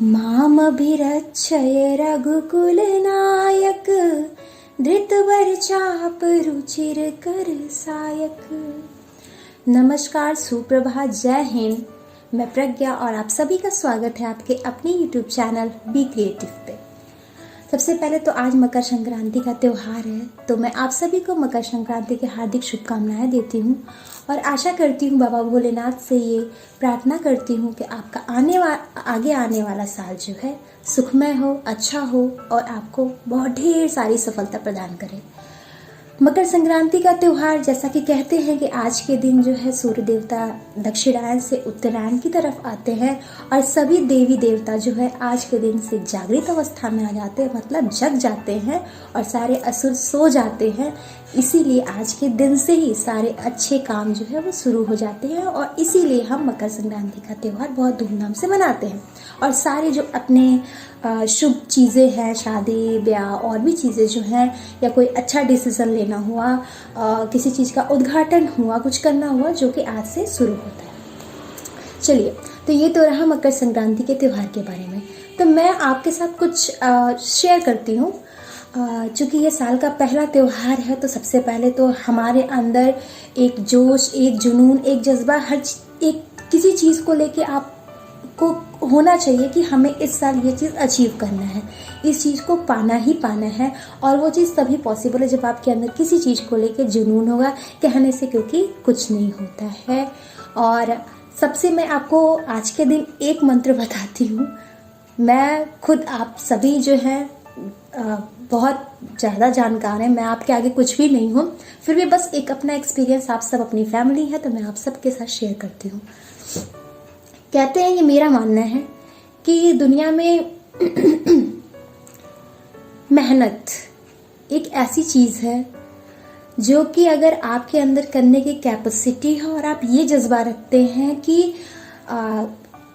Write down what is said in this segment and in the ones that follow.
मामभिरक्षय रघुकुलनायक धृतवर्चाप रुचिरकर सायक। नमस्कार, सुप्रभात, जय हिंद। मैं प्रज्ञा और आप सभी का स्वागत है आपके अपने YouTube चैनल बी क्रिएटिव पे। सबसे पहले तो आज मकर संक्रांति का त्यौहार है, तो मैं आप सभी को मकर संक्रांति की हार्दिक शुभकामनाएं देती हूँ और आशा करती हूँ, बाबा भोलेनाथ से ये प्रार्थना करती हूँ कि आपका आगे आने वाला साल जो है सुखमय हो, अच्छा हो और आपको बहुत ढेर सारी सफलता प्रदान करे। मकर संक्रांति का त्यौहार, जैसा कि कहते हैं कि आज के दिन जो है सूर्य देवता दक्षिणायन से उत्तरायण की तरफ आते हैं और सभी देवी देवता जो है आज के दिन से जागृत अवस्था में आ जाते हैं, मतलब जग जाते हैं और सारे असुर सो जाते हैं। इसीलिए आज के दिन से ही सारे अच्छे काम जो है वो शुरू हो जाते हैं और इसीलिए हम मकर संक्रांति का त्यौहार बहुत धूमधाम से मनाते हैं। और सारे जो अपने शुभ चीज़ें हैं, शादी ब्याह और भी चीज़ें जो हैं, या कोई अच्छा डिसीजन लेना हुआ, किसी चीज़ का उद्घाटन हुआ, कुछ करना हुआ, जो कि आज से शुरू होता है। चलिए, तो ये तो रहा मकर संक्रांति के त्यौहार के बारे में। तो मैं आपके साथ कुछ शेयर करती हूँ। चूँकि ये साल का पहला त्यौहार है, तो सबसे पहले तो हमारे अंदर एक जोश, एक जुनून, एक जज्बा, किसी चीज़ को लेके आपको होना चाहिए कि हमें इस साल ये चीज़ अचीव करना है, इस चीज़ को पाना ही पाना है। और वो चीज़ तभी पॉसिबल है जब आपके अंदर किसी चीज़ को लेके जुनून होगा। कहने से क्योंकि कुछ नहीं होता है। और सबसे मैं आपको आज के दिन एक मंत्र बताती हूँ। मैं खुद, आप सभी जो है बहुत ज़्यादा जानकार हैं, मैं आपके आगे कुछ भी नहीं हूँ, फिर भी बस एक अपना एक्सपीरियंस, आप सब अपनी फैमिली है तो मैं आप सबके साथ शेयर करती हूँ। कहते हैं, ये मेरा मानना है कि दुनिया में मेहनत एक ऐसी चीज़ है जो कि अगर आपके अंदर करने की कैपेसिटी है और आप ये जज्बा रखते हैं कि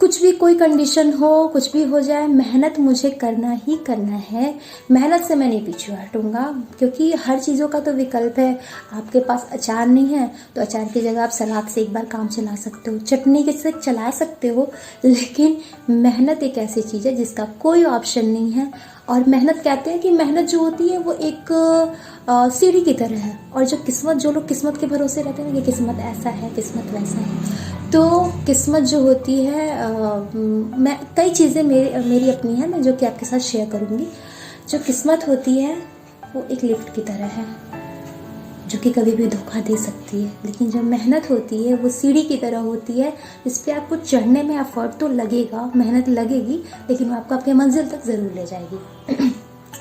कुछ भी, कोई कंडीशन हो, कुछ भी हो जाए, मेहनत मुझे करना ही करना है, मेहनत से मैं नहीं पीछे हटूंगा। क्योंकि हर चीज़ों का तो विकल्प है। आपके पास अचार नहीं है तो अचार की जगह आप सलाद से एक बार काम चला सकते हो, चटनी के से चला सकते हो, लेकिन मेहनत एक ऐसी चीज़ है जिसका कोई ऑप्शन नहीं है। और मेहनत, कहते हैं कि मेहनत जो होती है वो एक सीढ़ी की तरह है। और जो लोग किस्मत के भरोसे रहते हैं, कि किस्मत ऐसा है, किस्मत वैसा है, तो किस्मत जो होती है, मैं कई चीज़ें मेरी अपनी है, मैं जो कि आपके साथ शेयर करूँगी। जो किस्मत होती है वो एक लिफ्ट की तरह है जो कि कभी भी धोखा दे सकती है, लेकिन जो मेहनत होती है वो सीढ़ी की तरह होती है, जिस पे आपको चढ़ने में एफर्ट तो लगेगा, मेहनत लगेगी, लेकिन वो आपको आपके मंजिल तक ज़रूर ले जाएगी।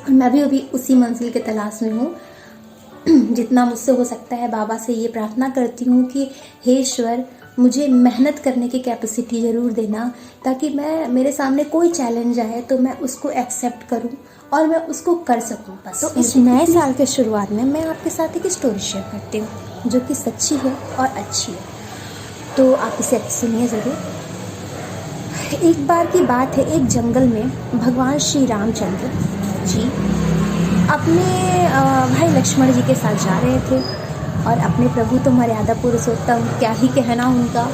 और मैं भी अभी उसी मंजिल के तलाश में हूँ। जितना मुझसे हो सकता है बाबा से ये प्रार्थना करती हूँ कि हे ईश्वर, मुझे मेहनत करने की कैपेसिटी ज़रूर देना, ताकि मेरे सामने कोई चैलेंज आए तो मैं उसको एक्सेप्ट करूं और मैं उसको कर सकूं। बस तो इस नए साल के शुरुआत में मैं आपके साथ एक स्टोरी शेयर करती हूँ जो कि सच्ची है और अच्छी है, तो आप इसे सुनिए ज़रूर। एक बार की बात है, एक जंगल में भगवान श्री रामचंद्र जी अपने भाई लक्ष्मण जी के साथ जा रहे थे। और अपने प्रभु तो मर्यादा पुरुषोत्तम, क्या ही कहना उनका।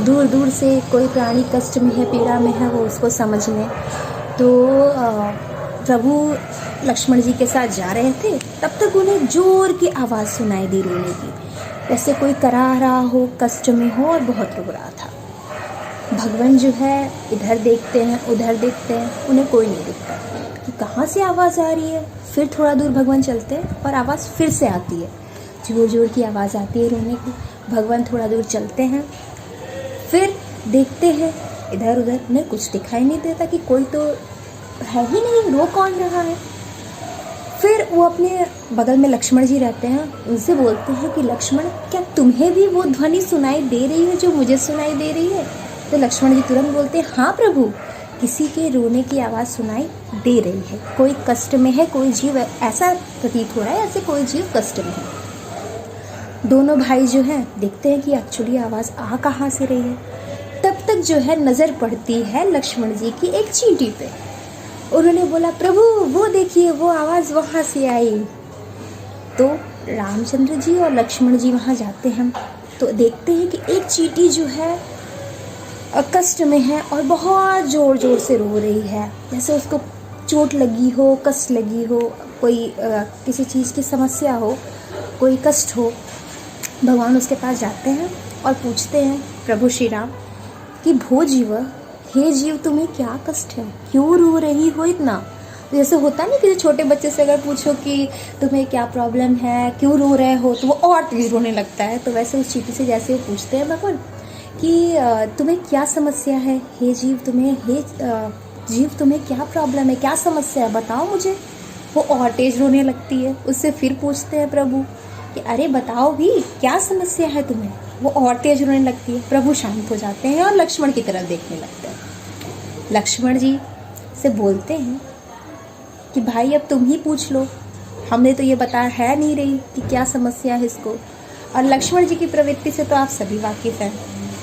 दूर दूर से कोई प्राणी कष्ट में है, पीड़ा में है, वो उसको समझ लें। तो प्रभु लक्ष्मण जी के साथ जा रहे थे, तब तक उन्हें जोर की आवाज़ सुनाई दे रोने की, जैसे कोई करा रहा हो, कष्ट में हो और बहुत रो रहा था। भगवान जो है इधर देखते हैं, उधर देखते हैं, उन्हें कोई नहीं दिखता कि कहाँ से आवाज़ आ रही है। फिर थोड़ा दूर भगवान चलते हैं और आवाज़ फिर से आती है, जोर जोर की आवाज़ आती है रोने की। भगवान थोड़ा दूर चलते हैं, फिर देखते हैं इधर उधर, उन्हें कुछ दिखाई नहीं देता कि कोई तो है ही नहीं, रो कौन रहा है। फिर वो अपने बगल में लक्ष्मण जी रहते हैं, उनसे बोलते हैं कि लक्ष्मण, क्या तुम्हें भी वो ध्वनि सुनाई दे रही है जो मुझे सुनाई दे रही है? तो लक्ष्मण जी तुरंत बोलते हैं, हाँ प्रभु, किसी के रोने की आवाज़ सुनाई दे रही है, कोई कष्ट में है, कोई जीव, ऐसा प्रतीत हो रहा है, ऐसे कोई जीव कष्ट में है। दोनों भाई जो हैं देखते हैं कि एक्चुअली आवाज़ आ कहाँ से रही है। तब तक जो है नज़र पड़ती है लक्ष्मण जी की एक चींटी पे। उन्होंने बोला, प्रभु वो देखिए, वो आवाज़ वहाँ से आई। तो रामचंद्र जी और लक्ष्मण जी वहाँ जाते हैं तो देखते हैं कि एक चींटी जो है कष्ट में है और बहुत ज़ोर ज़ोर से रो रही है, जैसे उसको चोट लगी हो, कष्ट लगी हो, कोई किसी चीज़ की समस्या हो, कोई कष्ट हो। भगवान उसके पास जाते हैं और पूछते हैं प्रभु श्री राम कि भो जीव, हे जीव तुम्हें क्या कष्ट है, क्यों रो रही हो इतना। जैसे होता है ना, किसी छोटे बच्चे से अगर पूछो कि तुम्हें क्या प्रॉब्लम है, क्यों रो रहे हो, तो वो और तेज रोने लगता है। तो वैसे उस चीटी से जैसे वो पूछते हैं भगवान कि तुम्हें क्या समस्या है, हे जीव तुम्हें क्या प्रॉब्लम है, क्या समस्या है, बताओ मुझे। वो और तेज रोने लगती है। उससे फिर पूछते हैं प्रभु कि अरे बताओ भी क्या समस्या है तुम्हें। वो और तेज रोने लगती है। प्रभु शांत हो जाते हैं और लक्ष्मण की तरफ देखने लगते हैं। लक्ष्मण जी से बोलते हैं कि भाई अब तुम ही पूछ लो, हमने तो ये बताया है नहीं रही कि क्या समस्या है इसको। और लक्ष्मण जी की प्रवृत्ति से तो आप सभी वाकिफ हैं।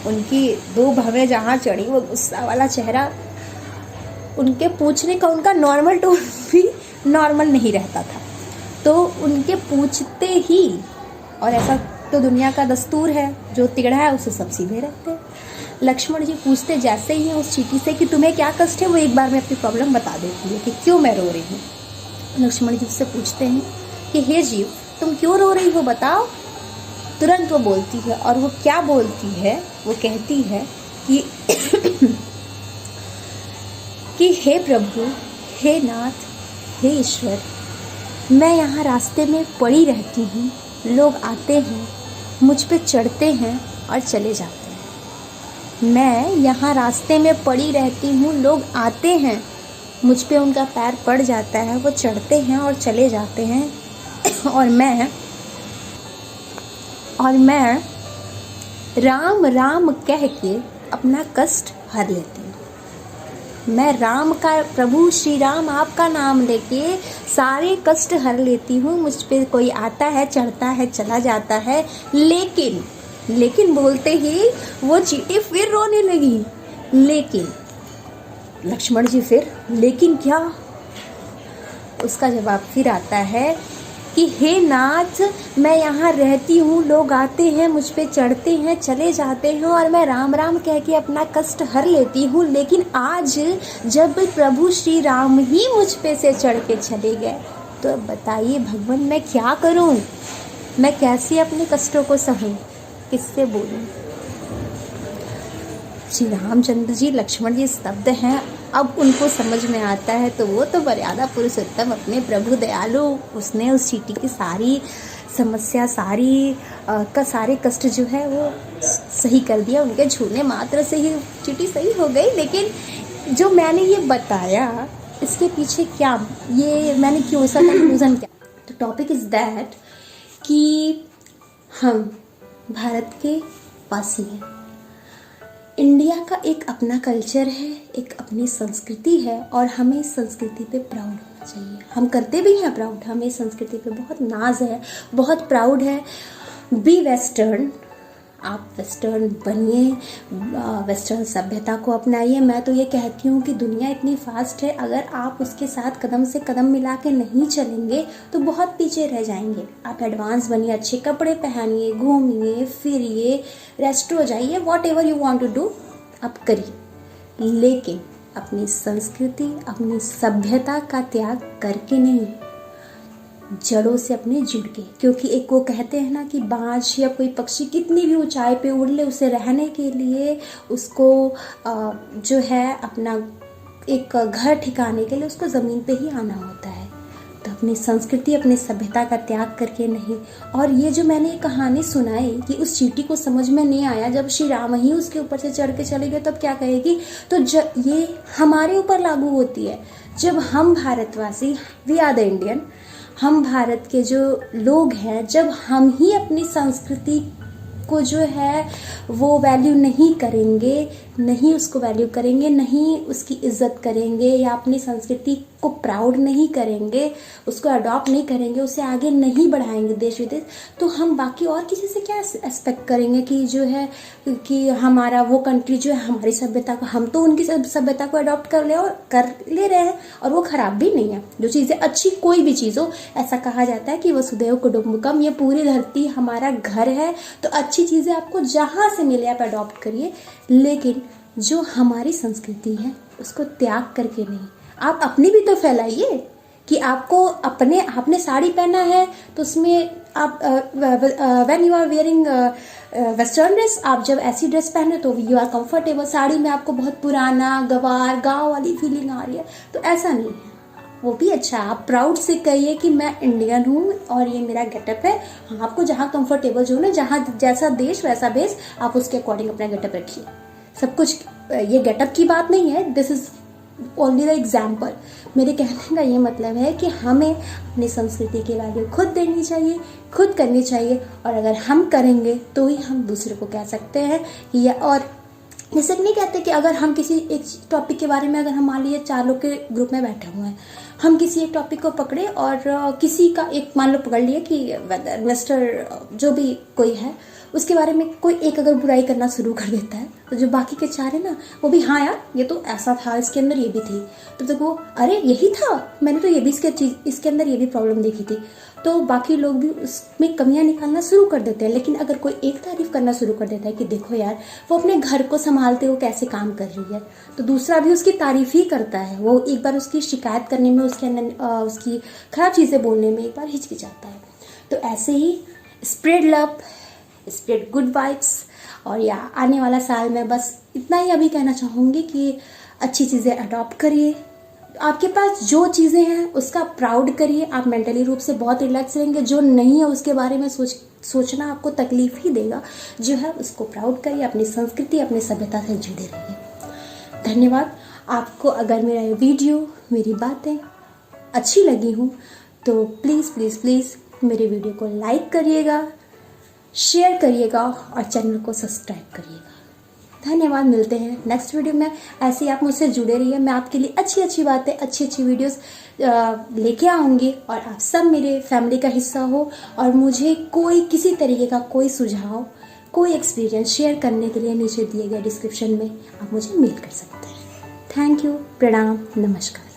उनकी दो भवें जहाँ चढ़ी, वो गुस्सा वाला चेहरा, उनके पूछने का उनका नॉर्मल टोन भी नॉर्मल नहीं रहता था। तो उनके पूछते ही, और ऐसा तो दुनिया का दस्तूर है, जो तिगड़ा है उसे सब सीधे रखते हैं। लक्ष्मण जी पूछते जैसे ही हैं उस चीटी से कि तुम्हें क्या कष्ट है, वो एक बार में अपनी प्रॉब्लम बता देती है कि क्यों मैं रो रही हूँ। लक्ष्मण जी उससे पूछते हैं कि हे जीव तुम क्यों रो रही हो, बताओ। तुरंत वो बोलती है, और वो क्या बोलती है, वो कहती है कि हे प्रभु, हे नाथ, हे ईश्वर, मैं यहाँ रास्ते में पड़ी रहती हूँ, लोग आते हैं, मुझ पे चढ़ते हैं और चले जाते हैं। मैं यहाँ रास्ते में पड़ी रहती हूँ, लोग आते हैं, मुझ पे उनका पैर पड़ जाता है, वो चढ़ते हैं और चले जाते हैं, और मैं राम राम कह के अपना कष्ट हर लेती हूँ। मैं राम का, प्रभु श्री राम आपका नाम लेके सारे कष्ट हर लेती हूँ। मुझ पे कोई आता है, चढ़ता है, चला जाता है, लेकिन बोलते ही वो चीटी फिर रोने लगी। लेकिन लक्ष्मण जी फिर लेकिन क्या, उसका जवाब फिर आता है कि हे नाथ, मैं यहाँ रहती हूँ, लोग आते हैं, मुझ पे चढ़ते हैं, चले जाते हैं, और मैं राम राम कह के अपना कष्ट हर लेती हूँ। लेकिन आज जब प्रभु श्री राम ही मुझ पे से चढ़ के चले गए, तो अब बताइए भगवान मैं क्या करूँ, मैं कैसे अपने कष्टों को सहूँ, किससे बोलूँ। श्री रामचंद्र जी, लक्ष्मण जी स्तब्ध हैं। अब उनको समझ में आता है, तो वो तो मर्यादा पुरुषोत्तम अपने प्रभु दयालु, उसने उस चीटी की सारी समस्या, सारे कष्ट जो है वो सही कर दिया। उनके छूने मात्र से ही चीटी सही हो गई। लेकिन जो मैंने ये बताया, इसके पीछे क्या, ये मैंने क्यों, इसका कंक्लूजन क्या। तो टॉपिक इज़ दैट कि हम भारत के वासी हैं। इंडिया का एक अपना कल्चर है, एक अपनी संस्कृति है, और हमें इस संस्कृति पे प्राउड होना चाहिए। हम करते भी हैं प्राउड, हमें इस संस्कृति पे बहुत नाज है, बहुत प्राउड है। बी वेस्टर्न, आप वेस्टर्न बनिए, वेस्टर्न सभ्यता को अपनाइए। मैं तो ये कहती हूँ कि दुनिया इतनी फास्ट है, अगर आप उसके साथ कदम से कदम मिला के नहीं चलेंगे तो बहुत पीछे रह जाएंगे। आप एडवांस बनिए, अच्छे कपड़े पहनिए, घूमिए फिरिए, रेस्टोरेंट जाइए, whatever you want to do आप करिए, लेकिन अपनी संस्कृति, अपनी सभ्यता का त्याग करके नहीं, जड़ों से अपने जुड़ के। क्योंकि एक वो कहते हैं ना कि बाज या कोई पक्षी कितनी भी ऊंचाई पे उड़ ले, उसे रहने के लिए उसको जो है अपना एक घर ठिकाने के लिए उसको ज़मीन पे ही आना होता है। तो अपनी संस्कृति, अपनी सभ्यता का त्याग करके नहीं। और ये जो मैंने एक कहानी सुनाई कि उस चींटी को समझ में नहीं आया, जब श्री राम ही उसके ऊपर से चढ़ के चले गए तब क्या कहेगी, तो ये हमारे ऊपर लागू होती है। जब हम भारतवासी, वी आर द इंडियन, हम भारत के जो लोग हैं, जब हम ही अपनी संस्कृति को जो है वो वैल्यू नहीं करेंगे, नहीं उसको वैल्यू करेंगे, नहीं उसकी इज्जत करेंगे, या अपनी संस्कृति को प्राउड नहीं करेंगे, उसको अडॉप्ट नहीं करेंगे, उसे आगे नहीं बढ़ाएंगे देश विदेश, तो हम बाकी और किसी से क्या एक्सपेक्ट करेंगे कि जो है कि हमारा वो कंट्री जो है हमारी सभ्यता को, हम तो उनकी सभ्यता को अडॉप्ट कर ले रहे हैं, और वो खराब भी नहीं है। जो चीज़ें अच्छी, कोई भी चीज़ हो, ऐसा कहा जाता है कि वसुधैव कुटुंबकम, ये पूरी धरती हमारा घर है, तो अच्छी चीज़ें आपको जहाँ से मिले आप अडॉप्ट करिए, लेकिन जो हमारी संस्कृति है उसको त्याग करके नहीं, आप अपनी भी तो फैलाइए कि आपको आपने साड़ी पहना है तो उसमें आप when you are wearing western dress, आप जब ऐसी ड्रेस पहने तो यू आर कंफर्टेबल। साड़ी में आपको बहुत पुराना गवार गांव वाली फीलिंग आ रही है तो ऐसा नहीं है, वो भी अच्छा है। आप प्राउड से कहिए कि मैं इंडियन हूँ और ये मेरा गेटअप है। हाँ, आपको जहाँ कंफर्टेबल जो ना, जहाँ जैसा देश वैसा भेष, आप उसके अकॉर्डिंग अपना गेटअप रखिए। सब कुछ ये गेटअप की बात नहीं है, this is only the example. मेरे कहने का ये मतलब है कि हमें अपनी संस्कृति की वैल्यू खुद देनी चाहिए, खुद करनी चाहिए, और अगर हम करेंगे तो ही हम दूसरे को कह सकते हैं कि और जैसे नहीं कहते कि अगर हम किसी एक टॉपिक के बारे में, अगर हम मान लीजिए 4 लोग के ग्रुप में बैठे हुए हैं, हम किसी एक टॉपिक को पकड़े और किसी का एक मान लो पकड़ लिए कि वेदर मिस्टर जो भी कोई है उसके बारे में कोई एक अगर बुराई करना शुरू कर देता है तो जो बाकी के 4 है ना, वो भी हाँ यार ये तो ऐसा था, इसके अंदर ये भी थी, तो वो अरे यही था, मैंने तो ये भी इसके अंदर ये भी प्रॉब्लम देखी थी, तो बाकी लोग भी उसमें कमियां निकालना शुरू कर देते हैं। लेकिन अगर कोई एक तारीफ करना शुरू कर देता है कि देखो यार वो अपने घर को संभालते हुए कैसे काम कर रही है, तो दूसरा भी उसकी तारीफ ही करता है। वो एक बार उसकी शिकायत करने में, उसके अंदर उसकी खराब चीज़ें बोलने में एक बार हिचकिचाता है। तो ऐसे ही spread love, spread good vibes. और या आने वाला साल में बस इतना ही अभी कहना चाहूँगी कि अच्छी चीज़ें अडॉप्ट करिए, आपके पास जो चीज़ें हैं उसका प्राउड करिए, आप मेंटली रूप से बहुत रिलैक्स रहेंगे। जो नहीं है उसके बारे में सोचना आपको तकलीफ ही देगा, जो है उसको प्राउड करिए, अपनी संस्कृति अपनी सभ्यता से जुड़े रहिए। धन्यवाद। आपको अगर मेरा ये वीडियो, मेरी बातें अच्छी लगी हूँ तो प्लीज़ प्लीज़ प्लीज़ मेरे वीडियो को लाइक करिएगा, शेयर करिएगा और चैनल को सब्सक्राइब करिएगा। धन्यवाद। मिलते हैं नेक्स्ट वीडियो में। ऐसे ही आप मुझसे जुड़े रहिए, मैं आपके लिए अच्छी अच्छी बातें, अच्छी अच्छी वीडियोस लेके आऊँगी और आप सब मेरे फैमिली का हिस्सा हो। और मुझे कोई किसी तरीके का कोई सुझाव, कोई एक्सपीरियंस शेयर करने के लिए नीचे दिए गए डिस्क्रिप्शन में आप मुझे मेल कर सकते हैं। Thank you. प्रणाम। नमस्कार।